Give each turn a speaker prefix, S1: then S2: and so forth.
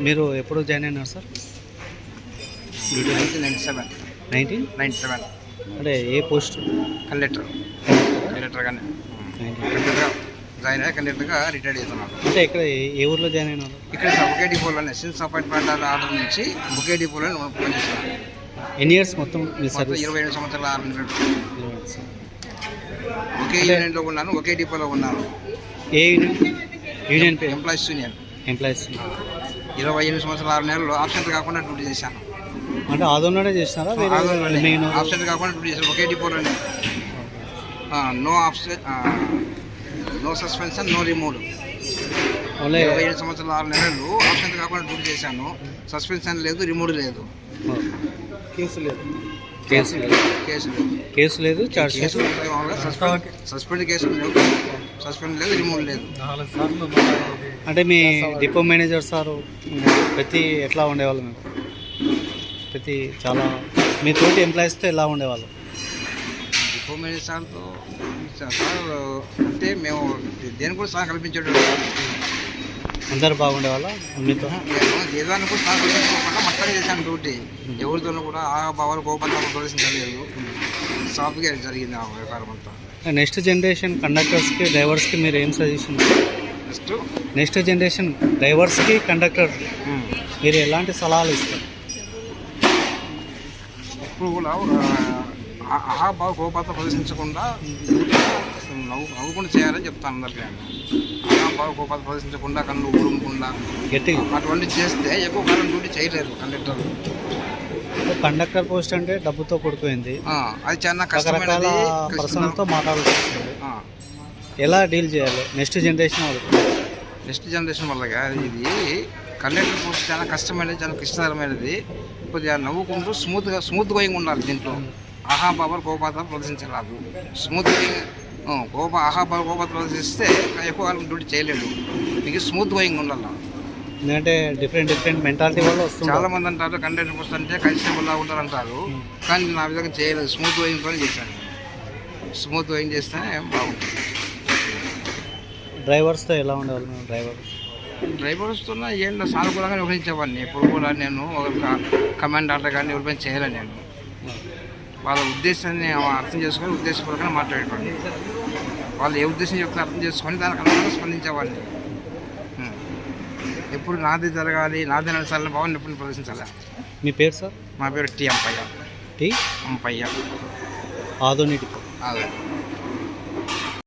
S1: మీరు ఎప్పుడు జాయిన్ అయినారు సార్?
S2: 1997
S1: అంటే ఏ పోస్ట్?
S2: కండక్టర్గానే కండక్టర్గా జాయిన్ అయ్యి కండక్టర్గా రిటైర్డ్ అవుతున్నాను.
S1: అంటే ఇక్కడ ఏ ఊర్లో జాయిన్ అయినారు?
S2: ఇక్కడ బుకే డిపోలోనే సిన్స్ అపార్ట్మెంట్ ఆర్డర్ నుంచి బుకే డిపోలో పనిచేస్తున్నాను.
S1: ఎన్ని ఇయర్స్ మొత్తం మీ
S2: మొత్తం
S1: సర్వీస్?
S2: 27 సంవత్సరాల 6 నెలలు ఒకే యూనియన్లో ఉన్నాను, ఒకే డిపోలో ఉన్నాను.
S1: A union? యూనియన్ పేరు?
S2: Employees union.
S1: ఎంప్లాయీస్.
S2: 28 సంవత్సరాల 6 నెలలు ఆబ్సెంట్ కాకుండా డ్యూటీ చేశాను.
S1: అంటే ఆదోన్లోనే చేసినారా?
S2: ఆబ్సెంట్ కాకుండా డ్యూటీ చేశాను ఒకే డిపోలోనే. No absent, no suspension, no remove. 27 సంవత్సరాల 6 నెలలు ఆబ్సెంట్ కాకుండా డ్యూటీ చేశాను. సస్పెన్షన్ లేదు, రిమూవ్ లేదు.
S1: కేసు లేదు.
S2: సస్పెండ్ కేసు లేవు, సస్పెండ్ లేదు, రిమూవ్ లేదు.
S1: అంటే మీ డిపో మేనేజర్ సారు ప్రతి ఎట్లా ఉండేవాళ్ళు? మీకు ప్రతి చాలా మీ తోటి ఎంప్లాయీస్తో ఎలా ఉండేవాళ్ళు?
S2: డిపో మేనేజర్తో అంటే మేము దేని కూడా సహా కల్పించేటోడు.
S1: అందరు బాగుండేవాళ్ళ మీతో?
S2: ఏదాన్ని కూడా సహా కల్పించుకోకుండా మొత్తం చేశాను డ్యూటీ. ఎవరితోనూ కూడా భావాలు కోపంతో ప్రదర్శించలేదు. సాఫ్ట్గా జరిగింది ఆ వ్యాపారం అంతా.
S1: నెక్స్ట్ జనరేషన్ కండక్టర్స్కి, డ్రైవర్స్కి మీరు ఏం సజెషన్? నెక్స్ట్ జనరేషన్ డ్రైవర్స్కి, కండక్టర్ మీరు ఎలాంటి సలహాలు ఇస్తారు?
S2: ఇప్పుడు కూడా అహాభావ కోపాలతో ప్రదర్శించకుండా నవ్వుకుండా చేయాలని చెప్తాను అందరికీ. అహాభావ కోపాలతో ప్రదర్శించకుండా, కన్ను ఊరుమకుండా
S1: గట్టిగా
S2: అటువంటి చేస్తే ఎక్కువ కాలం డ్యూటీ చేయలేరు కండక్టర్.
S1: కండక్టర్ పోస్ట్ అంటే డబ్బుతో కూడుకుపోయింది.
S2: అది చాలా
S1: రకరకాల పర్సన్తో మాట్లాడాల్సి వస్తుంది. ఎలా డీల్ చేయాలి నెక్స్ట్ జనరేషన్ వాళ్ళకి?
S2: నెక్స్ట్ జనరేషన్ వాళ్ళగా ఇది కండక్టర్ పోస్ట్ చాలా కష్టమైనది, చాలా క్లిష్టతరమైనది. కొద్దిగా నవ్వుకుంటూ స్మూత్ గోయింగ్ ఉండాలి. దీంట్లో అహాభావాలు కోపాలు ప్రదర్శించరాదు. స్మూత్ గోయింగ్ అహాభావ ప్రదర్శిస్తే ఎక్కువ కాలం డ్యూటీ చేయలేడు. మీకు స్మూత్ గోయింగ్ ఉండాలి.
S1: ఎందుకంటే డిఫరెంట్ మెంటాలిటీ వల్ల వస్తుంది.
S2: చాలా మంది అంటారు కండక్టర్ పోస్ట్ అంటే కన్స్టేబుల్ లా ఉంటారు అంటారు, కానీ నా విధంగా చేయలేదు. స్మూత్ గోయింగ్తో చేశాను. స్మూత్ గోయింగ్ చేస్తేనే బాగుంటుంది.
S1: డ్రైవర్స్తో ఎలా ఉండేవాళ్ళు?
S2: డ్రైవర్స్తో ఏంటో సానుకూలంగా వ్యవహరించేవాడిని. ఇప్పుడు కూడా నేను ఒక కమాండ్ ఆర్డర్ కానీ ఎవరిపైన చేయలేను. నేను వాళ్ళ ఉద్దేశాన్ని అర్థం చేసుకొని ఉద్దేశపూర్వకంగా మాట్లాడేవాడిని. వాళ్ళు ఏ ఉద్దేశం చెప్తే అర్థం చేసుకొని దానికి అనుగుణంగా స్పందించేవాడిని. ఎప్పుడు నాది జరగాలి, నాది నడచాలని బాగుంది ఎప్పుడు ప్రదర్శించాలి.
S1: మీ పేరు సార్?
S2: మా పేరు టీ అంపయ్య.
S1: ఆదోని.
S2: అదే.